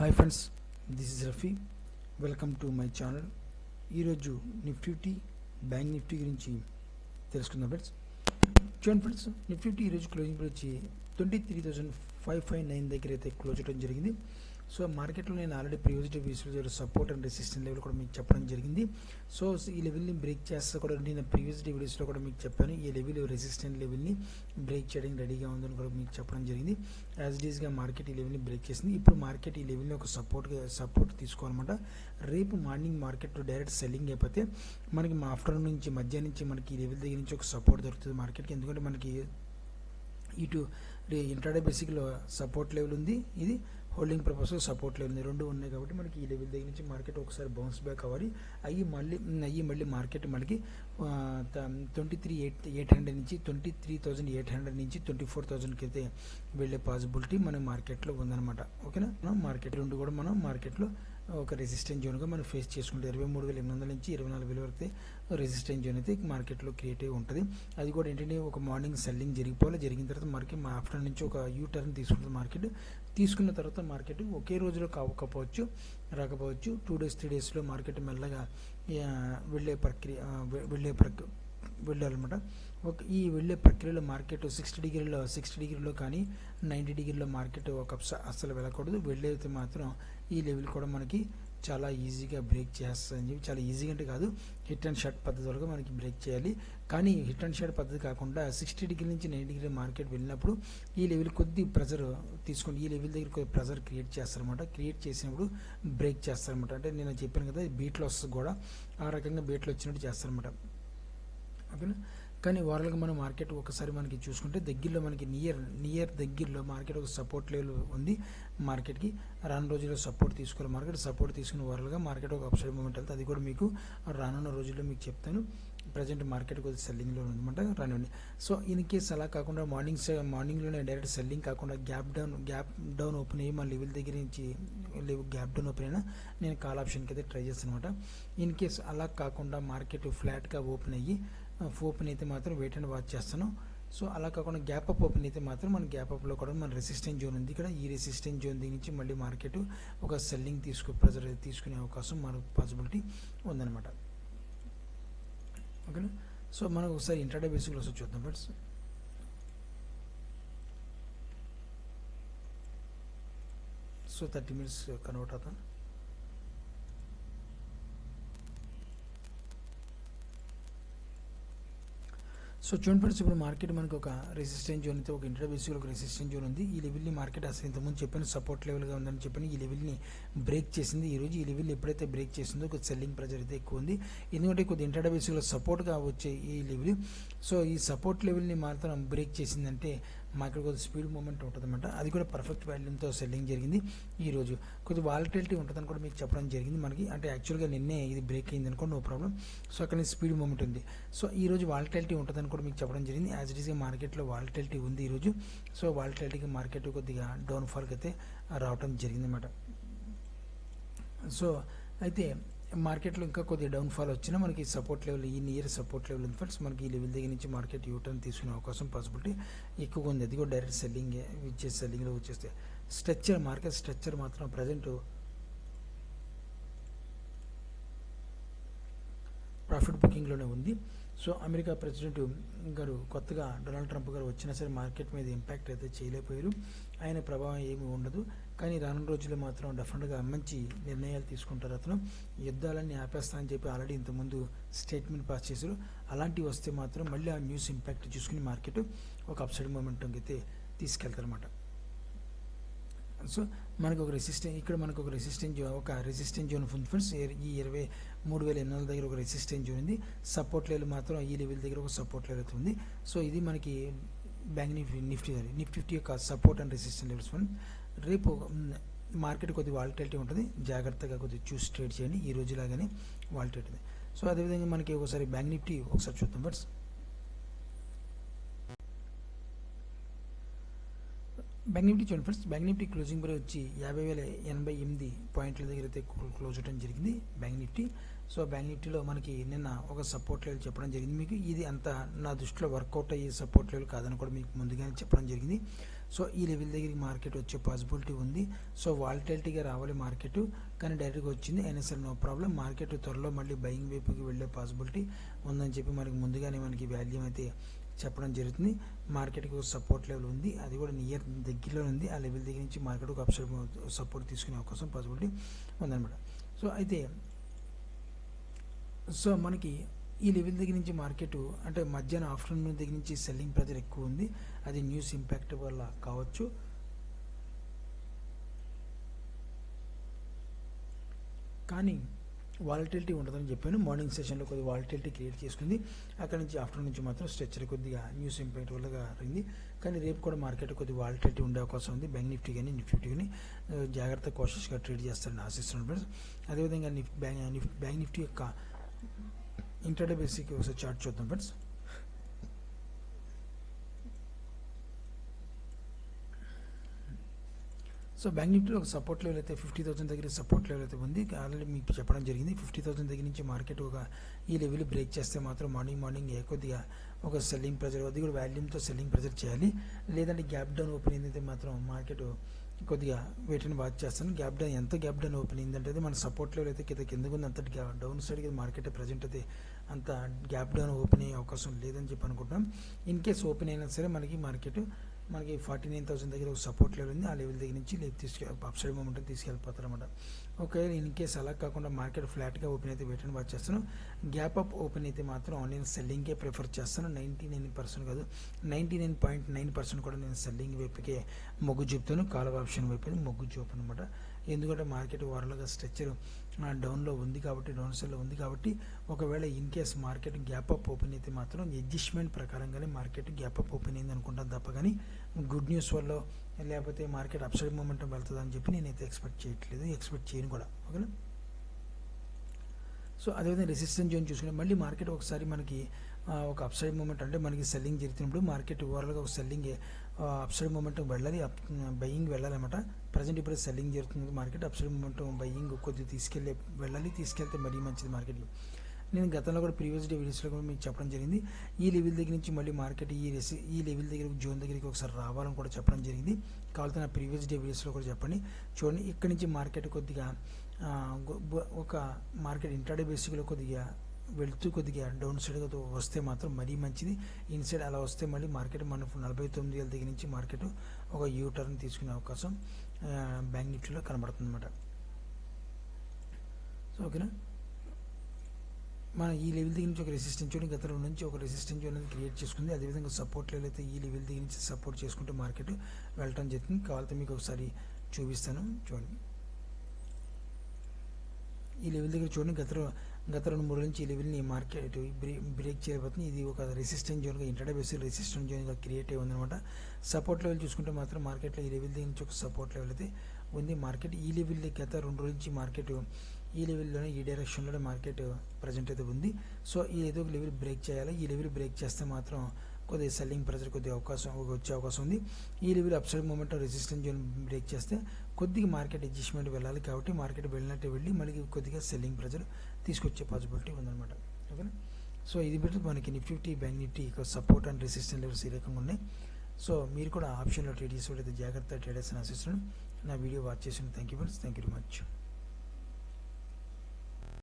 Hi friends, this is Rafi. Welcome to my channel. ఈరోజు Nifty bank Nifty గురించి తెలుసుకుందాం friends. చూడండి ఫ్రెండ్స్, నిఫ్టీ ఈరోజు క్లోజింగ్ వచ్చి 23,559 దగ్గర అయితే క్లోజ్ చేయడం జరిగింది. సో మార్కెట్లో నేను ఆల్రెడీ ప్రీవియస్ వీడియోస్లో సపోర్ట్ అండ్ రెసిస్టెంట్ లెవెల్ కూడా మీకు చెప్పడం జరిగింది. సో ఈ లెవెల్ని బ్రేక్ చేస్తే కూడా నేను ప్రీవియస్ వీడియోస్లో కూడా మీకు చెప్పాను, ఈ లెవెల్ రెసిస్టెంట్ లెవెల్ని బ్రేక్ చేయడానికి రెడీగా ఉందని కూడా మీకు చెప్పడం జరిగింది. యాజ్ ఇట్ ఈస్గా మార్కెట్ ఈ లెవెల్ని బ్రేక్ చేసింది. ఇప్పుడు మార్కెట్ ఈ లెవెల్ని ఒక సపోర్ట్ తీసుకోవాలన్నమాట. రేపు మార్నింగ్ మార్కెట్ డైరెక్ట్ సెల్లింగ్ అయిపోతే మనకి ఆఫ్టర్నూన్ నుంచి మధ్యాహ్నం నుంచి మనకి ఈ లెవెల్ దగ్గర నుంచి ఒక సపోర్ట్ దొరుకుతుంది మార్కెట్కి. ఎందుకంటే మనకి ఇటు ఇంట్రాడే బేసిక్లో సపోర్ట్ లెవెల్ ఉంది, ఇది హోల్డింగ్ పర్పస్లో సపోర్ట్ లెవెల్ ఉంది, రెండు ఉన్నాయి. కాబట్టి మనకి ఈ లెవెల్ దగ్గర నుంచి మార్కెట్ ఒకసారి బౌన్స్ బ్యాక్ అవ్వాలి. మళ్ళీ మార్కెట్ మనకి 23,800 నుంచి 23,800 నుంచి 24,000కి అయితే వెళ్ళే పాసిబిలిటీ మన మార్కెట్లో ఉందన్నమాట. ఓకేనా, మార్కెట్ రెండు కూడా మనం మార్కెట్లో ఒక రెసిస్టెంట్ జోన్గా మనం ఫేస్ చేసుకుంటే 23,800 నుంచి 24,000 వరకు రెసిస్టెంట్ జోన్ అయితే మార్కెట్లో క్రియేట్ అయి ఉంటుంది. అది కూడా ఏంటంటే ఒక మార్నింగ్ సెల్లింగ్ జరిగిపోవాలి. జరిగిన తర్వాత మార్కెట్ ఆఫ్టర్నూన్ నుంచి ఒక యూ టర్న్ తీసుకుంటుంది మార్కెట్. తీసుకున్న తర్వాత మార్కెట్ ఒకే రోజులో రాకపోవచ్చు 2 days 3 daysలో మార్కెట్ మెల్లగా వెళ్ళాలన్నమాట. ఈ వెళ్ళే ప్రక్రియలో మార్కెట్ 60 డిగ్రీలో కానీ 90 డిగ్రీలో మార్కెట్ అస్సలు వెళ్ళకూడదు. వెళ్ళేది మాత్రం ఈ లెవెల్ కూడా మనకి చాలా ఈజీగా బ్రేక్ చేస్తుందని చెప్పి, చాలా ఈజీగా అంటే కాదు, హిట్ అండ్ షార్ట్ పద్ధతి వరకు మనకి బ్రేక్ చేయాలి. కానీ హిట్ అండ్ షార్ట్ పద్ధతి కాకుండా 60 డిగ్రీ నుంచి 90 డిగ్రీ మార్కెట్ వెళ్ళినప్పుడు ఈ లెవెల్ కొద్ది ప్రెజర్ తీసుకొని ఈ లెవెల్ దగ్గర కొద్ది ప్రెజర్ క్రియేట్ చేస్తారనమాట. క్రియేట్ చేసినప్పుడు బ్రేక్ చేస్తారనమాట. అంటే నేను చెప్పాను కదా, బీట్లో వస్తుంది కూడా ఆ రకంగా బీట్లో వచ్చినట్టు చేస్తారనమాట. ఓకేనా. కానీ ఓవరాల్గా మనం మార్కెట్ ఒకసారి మనకి చూసుకుంటే దగ్గరలో మనకి నియర్ దగ్గరలో మార్కెట్ ఒక సపోర్ట్ లెవెల్ ఉంది. మార్కెట్కి రానున్న రోజుల్లో సపోర్ట్ తీసుకోవాలి. మార్కెట్ సపోర్ట్ తీసుకుని ఓవరాల్గా మార్కెట్ ఒక అప్సైడ్ మూమెంట్ వెళ్తుంది. అది కూడా మీకు రానున్న రోజుల్లో మీకు చెప్తాను. ప్రజెంట్ మార్కెట్ కొద్దిగా సెల్లింగ్లో ఉందన్నమాట. రానివ్వండి. సో ఇన్ కేస్ అలా కాకుండా మార్నింగ్లోనే డైరెక్ట్ సెల్లింగ్ కాకుండా గ్యాప్ డౌన్ ఓపెన్ అయ్యి మన లెవెల్ దగ్గర నుంచి గ్యాప్ డౌన్ ఓపెన్ అయినా నేను కాల్ ఆప్షన్కి అయితే ట్రై చేస్తాను అనమాట. ఇన్ కేస్ అలా కాకుండా మార్కెట్ ఫ్లాట్గా ఓపెన్ అయితే మాత్రం వెయిట్ అండ్ వాచ్ చేస్తాను. సో అలా కాకుండా గ్యాప్ అప్ ఓపెన్ అయితే మాత్రం మన గ్యాప్ అప్లో కూడా మన రెసిస్టెంట్ జోన్ ఉంది. ఇక్కడ ఈ రెసిస్టెంట్ జోన్ దగ్గర నుంచి మళ్ళీ మార్కెట్ ఒక సెల్లింగ్ ప్రెజర్ తీసుకునే అవకాశం మనకు పాసిబిలిటీ ఉందన్నమాట. ఓకేనా. సో మనం ఒకసారి ఇంట్రాడే బేసిక్లో ఒకసారి చూద్దాం ఫ్రెండ్స్. సో 30 minutes కన్వర్ట్ అవుతాను. సో చూడండి ఫ్రెండ్స్, ఇప్పుడు మార్కెట్ మనకు ఒక రెసిస్టెంట్ జోన్ అయితే ఒక ఇంట్రా బేసిక్లో ఒక రెసిస్టెంట్ జోన్ ఉంది. ఈ లెవెల్ని మార్కెట్ అసలు ఇంతకుముందు చెప్పాను సపోర్ట్ లెవెల్గా ఉందని చెప్పాను. ఈ లెవెల్ని బ్రేక్ చేసింది. ఈరోజు ఈ లెవెల్ ఎప్పుడైతే బ్రేక్ చేసిందో ఒక సెల్లింగ్ ప్రెజర్ అయితే ఎక్కువ ఉంది. ఎందుకంటే కొద్ది ఇంట్రా బేసిక్లో సపోర్ట్గా వచ్చే ఈ లెవెల్, సో ఈ సపోర్ట్ లెవెల్ని మాత్రం బ్రేక్ చేసిందంటే మార్కెట్ కొద్దిగా స్పీడ్ మూమెంట్ ఉంటుంది అనమాట. అది కూడా పర్ఫెక్ట్ వాల్యూమ్తో సెల్లింగ్ జరిగింది. ఈరోజు కొద్దిగా వాలటిలిటీ ఉంటుందని కూడా మీకు చెప్పడం జరిగింది మనకి. అంటే యాక్చువల్గా నిన్నే ఇది బ్రేక్ అయింది అనుకోండి, నో ప్రాబ్లం. సో అక్కడ స్పీడ్ మూమెంట్ ఉంది. సో ఈరోజు వాలటిలిటీ ఉంటుందని కూడా మీకు చెప్పడం జరిగింది. యాజ్ ఇట్ ఈస్గా మార్కెట్లో వాలటిలిటీ ఉంది ఈరోజు. సో వాలటిలిటీకి మార్కెట్ కొద్దిగా డౌన్ఫాల్కి అయితే రావడం జరిగింది అనమాట. సో అయితే మార్కెట్లో ఇంకా కొద్దిగా డౌన్ఫాల్ వచ్చినా మనకి సపోర్ట్ లెవెల్, ఈ నియర్ సపోర్ట్ లెవెల్ ఉంది ఫ్రెండ్స్. మనకి ఈ లెవెల్ దగ్గర నుంచి మార్కెట్ యూటర్న్ తీసుకునే అవకాశం పాసిబిలిటీ ఎక్కువగా ఉంది. అది కూడా డైరెక్ట్ సెల్లింగ్లో వచ్చేస్తే మార్కెట్ స్ట్రక్చర్ మాత్రం ప్రజెంట్ ప్రాఫిట్ బుకింగ్లోనే ఉంది. సో అమెరికా ప్రెసిడెంట్ గారు కొత్తగా డొనాల్డ్ ట్రంప్ గారు వచ్చినా సరే మార్కెట్ మీద ఇంపాక్ట్ అయితే చేయలేకపోయారు. ఆయన ప్రభావం ఏమీ ఉండదు. కానీ రానున్న రోజుల్లో మాత్రం డెఫినెట్గా మంచి నిర్ణయాలు తీసుకుంటారు. అతను యుద్ధాలన్నీ ఆపేస్తా అని చెప్పి ఆల్రెడీ ఇంతకుముందు స్టేట్మెంట్ పాస్ చేశారు. అలాంటివి వస్తే మాత్రం మళ్ళీ ఆ న్యూస్ ఇంపాక్ట్ చూసుకుని మార్కెట్ ఒక అప్సైడ్ మూమెంట్కి అయితే తీసుకెళ్తారన్నమాట. సో మనకు ఒక రెసిస్టెంట్ జోన్ ఉంది ఫ్రెండ్స్. ఈ 23,800 దగ్గర ఒక రెసిస్టెంట్ జోన్ ఉంది. సపోర్ట్ లెవెల్ మాత్రం ఈ లెవెల్ దగ్గర ఒక సపోర్ట్ లెవెల్ అయితే ఉంది. సో ఇది మనకి బ్యాంక్ నిఫ్టీ యొక్క సపోర్ట్ అండ్ రెసిస్టెంట్ లెవెల్స్. రేపు మార్కెట్ కొద్దిగా వాలటిలిటీ ఉంటుంది, జాగ్రత్తగా కొద్దిగా చూసి ట్రేడ్ చేయండి. ఈ రోజు లాగానే వాలటిలిటీ ఉంది. సో అదేవిధంగా మనకి ఒకసారి బ్యాంక్ నిఫ్టీ ఒకసారి చూద్దాం ఫ్రెండ్స్. బ్యాంక్ నిఫ్టీ చూడండి friends. Bank Nifty closing price వచ్చి 50,088 పాయింట్ల దగ్గర అయితే క్లోజ్ అవడం జరిగింది బ్యాంక్ నిఫ్టీ. సో బ్యాంక్ నిఫ్టీలో మనకి నిన్న ఒక సపోర్ట్ లెవెల్ చెప్పడం జరిగింది మీకు. ఇది అంత నా దృష్టిలో వర్కౌట్ అయ్యే సపోర్ట్ లెవెల్ కాదని కూడా మీకు ముందుగానే చెప్పడం జరిగింది. సో ఈ లెవెల్ దగ్గరికి మార్కెట్ వచ్చే పాసిబిలిటీ ఉంది. సో వాలటిలిటీగా రావాలి మార్కెట్, కానీ డైరెక్ట్గా వచ్చింది. అయినా సరే నో ప్రాబ్లం, మార్కెట్ త్వరలో మళ్ళీ బయింగ్ వైపుకి వెళ్ళే పాసిబిలిటీ ఉందని చెప్పి మనకి ముందుగానే మనకి వాల్యూ అయితే చెప్పడం జరుగుతుంది. మార్కెట్కి ఒక సపోర్ట్ లెవెల్ ఉంది, అది కూడా నియర్ దగ్గరలో ఉంది. ఆ లెవెల్ దగ్గర నుంచి మార్కెట్ ఒక అప్సైడ్ సపోర్ట్ తీసుకునే అవకాశం పాసిబిలిటీ ఉందన్నమాట. సో మనకి ఈ లెవెల్ దగ్గర నుంచి మార్కెట్ అంటే మధ్యాహ్నం ఆఫ్టర్నూన్ దగ్గర నుంచి సెల్లింగ్ ప్రెజర్ ఎక్కువ ఉంది. అది న్యూస్ ఇంపాక్ట్ వల్ల కావచ్చు. కానీ వాలటిలిటీ ఉండదని చెప్పాను. మార్నింగ్ సెషన్లో కొద్దిగా వాలటిలిటీ క్రియేట్ చేసుకుంది. అక్కడ నుంచి ఆఫ్టర్నూన్ నుంచి మాత్రం స్ట్రెచ్చర్ కొద్దిగా న్యూస్ ఇంపాక్ట్ వల్ల అయింది. కానీ రేపు కూడా మార్కెట్ కొద్దిగా వాలటిలిటీ ఉండే అవకాశం ఉంది. బ్యాంక్ నిఫ్టీ కానీ నిఫ్టీ కానీ జాగ్రత్త కాషియస్గా ట్రేడ్ చేస్తారని ఆశిస్తున్నాను ఫ్రెండ్స్. అదేవిధంగా బ్యాంక్ నిఫ్టీ యొక్క ఇంటర్డే బేసిక్ ఒకసారి చార్ట్ చూద్దాం ఫ్రెండ్స్. సో బ్యాంక్ నిఫ్టీలో ఒక సపోర్ట్ లెవెల్ అయితే 50,000 దగ్గర సపోర్ట్ లెవెల్ అయితే ఉంది. ఆల్రెడీ మీకు చెప్పడం జరిగింది. 50,000 దగ్గర నుంచి మార్కెట్ ఒక ఈ లెవెల్ బ్రేక్ చేస్తే మాత్రం మార్నింగ్ కొద్దిగా ఒక సెల్లింగ్ ప్రెజర్, అది కూడా వాల్యూమ్తో సెల్లింగ్ ప్రెజర్ చేయాలి. లేదంటే గ్యాప్ డౌన్ ఓపెన్ అయింది అయితే మాత్రం మార్కెట్ కొద్దిగా వెయిట్ని వాచ్ చేస్తాను. గ్యాప్ డౌన్ ఎంత గ్యాప్ డౌన్ ఓపెన్ అయిందంటే మన సపోర్ట్ లెవెల్ అయితే కిందకు ఉంది, అంత డౌన్ సైడ్కి మార్కెట్ ప్రజెంట్ అయితే అంత గ్యాప్ డౌన్ ఓపెన్ అయ్యే అవకాశం లేదని చెప్పి అనుకుంటున్నాం. ఇన్ కేస్ ఓపెన్ అయినా సరే మనకి 49,000 దగ్గర ఒక సపోర్ట్ లెవెల్ ఉంది. ఆ లెవెల్ దగ్గర నుంచి అప్సైడ్ మూమెంట్ తీసుకెళ్ళిపోతారు అనమాట. ఒకవేళ ఇన్ కేస్ అలా కాకుండా మార్కెట్ ఫ్లాట్గా ఓపెన్ అయితే వెయిట్ అని వాచ్ చేస్తాను. గ్యాప్ అప్ ఓపెన్ అయితే మాత్రం నేను సెల్లింగ్కే ప్రిఫర్ చేస్తాను. 99% కాదు, 99.9% కూడా నేను సెల్లింగ్ వైపుకే మొగ్గు చూపుతాను. కాల్ ఆప్షన్ వైపు మొగ్గు చూపు అనమాట. ఎందుకంటే మార్కెట్ ఓవరాల్గా స్ట్రక్చర్ డౌన్లో ఉంది కాబట్టి, డౌన్ సైడ్లో ఉంది కాబట్టి, ఒకవేళ in case market gap up open అయితే మాత్రం అడ్జస్ట్మెంట్ ప్రకారంగానే మార్కెట్ గ్యాప్ అప్ ఓపెన్ అయింది అనుకుంటాను తప్ప కానీ గుడ్ న్యూస్ వల్ల లేకపోతే మార్కెట్ అప్సైడ్ మూమెంటం వెళ్తుందని చెప్పి నేనైతే ఎక్స్పెక్ట్ చేయను కూడా. ఓకేనా. సో అదేవిధంగా రెసిస్టెన్స్ జోన్ చూసుకుంటే మళ్ళీ మార్కెట్ ఒకసారి మనకి ఒక అప్సైడ్ మూమెంట్ అంటే మనకి సెల్లింగ్ జరుగుతున్నప్పుడు మార్కెట్ ఓవరాల్గా ఒక సెల్లింగ్ అప్సైడ్ మూమెంటం వెళ్ళాలి, బయింగ్ వెళ్ళాలన్నమాట. ప్రజెంట్ ఇప్పుడు సెల్లింగ్ జరుగుతుంది మార్కెట్, అప్సైడ్ మూమెంటం బయింగ్ కొద్దిగా తీసుకెళ్తే మరీ మంచిది మార్కెట్కి. నేను గతంలో కూడా ప్రీవియస్ డే వీడియోస్లో కూడా మీకు చెప్పడం జరిగింది. ఈ లెవెల్ దగ్గర నుంచి మళ్ళీ మార్కెట్ ఈ లెవెల్ దగ్గర జోన్ దగ్గరికి ఒకసారి రావాలని కూడా చెప్పడం జరిగింది. కావాలంటే నా ప్రీవియస్ డే వీడియోస్లో కూడా చెప్పండి. చూడండి, ఇక్కడ నుంచి మార్కెట్ కొద్దిగా ఒక మార్కెట్ ఇంట్రాడే బేసిక్లో కొద్దిగా వెళ్తూ కొద్దిగా డౌన్ సైడ్గా వస్తే మాత్రం మరీ మంచిది. ఇన్సైడ్ అలా వస్తే మళ్ళీ మార్కెట్ మన 49,000 దగ్గర నుంచి మార్కెట్ ఒక యూ టర్న్ తీసుకునే అవకాశం బ్యాంక్ నిఫ్టీలో కనబడుతుంది అనమాట. సో ఓకేనా. మన ఈ లెవెల్ దగ్గర నుంచి ఒక రెసిస్టెన్స్ జోన్ గతంలో నుంచి ఒక రెసిస్టెన్స్ జోన్ అనేది క్రియేట్ చేసుకుంది. అదేవిధంగా సపోర్ట్ లెవెల్ అయితే ఈ లెవెల్ దగ్గర నుంచి సపోర్ట్ చేసుకుంటే మార్కెట్ వెళ్ళటం జరుగుతుంది. కావాలంటే మీకు ఒకసారి చూపిస్తాను. చూడండి, ఈ లెవెల్ దగ్గర చూడండి, గత 2-3 నుంచి ఈ లెవెల్ని మార్కెట్ బ్రేక్ చేయబోతుంది. ఇది ఒక రెసిస్టెన్స్ జోన్గా ఇంటర్డే బేసిక్ రెసిస్టెన్స్ జోన్గా క్రియేట్ అయ్యి ఉందన్నమాట. సపోర్ట్ లెవెల్ చూసుకుంటే మాత్రం మార్కెట్లో ఈ లెవెల్ దగ్గర నుంచి ఒక సపోర్ట్ లెవెల్ అయితే ఉంది. మార్కెట్ ఈ లెవెల్ గత 2 రోజుల నుంచి మార్కెట్ ఈ లెవెల్లోనే ఈ డైరెక్షన్లోనే మార్కెట్ ప్రజెంట్ అయితే ఉంది. సో ఈ ఏదో ఒక లెవెల్ బ్రేక్ చేయాలి. ఈ లెవెల్ బ్రేక్ చేస్తే మాత్రం కొద్దిగా సెల్లింగ్ ప్రెజర్ కొద్దిగా వచ్చే అవకాశం ఉంది. ఈ level upside movement resistance zone break చేస్తే కొద్దిగా మార్కెట్ అడ్జస్ట్మెంట్ వెళ్ళాలి కాబట్టి మార్కెట్ వెళ్ళినట్టే వెళ్ళి మళ్ళీ కొద్దిగా సెల్లింగ్ ప్రెజర్ తీసుకొచ్చే పాసిబిలిటీ ఉందన్నమాట. ఓకేనా. సో ఇది బట్టి మనకి Nifty bank Nifty support and resistance levels ఈ రకంగా ఉన్నాయి. సో మీరు కూడా ఆప్షన్లో ట్రేడ్ చేసేవాళ్ళైతే జాగ్రత్తగా ట్రేడ్ చేసిన ఆశిస్తున్నాను. నా వీడియో వాచ్ చేసిన thank you friends. Thank you very much.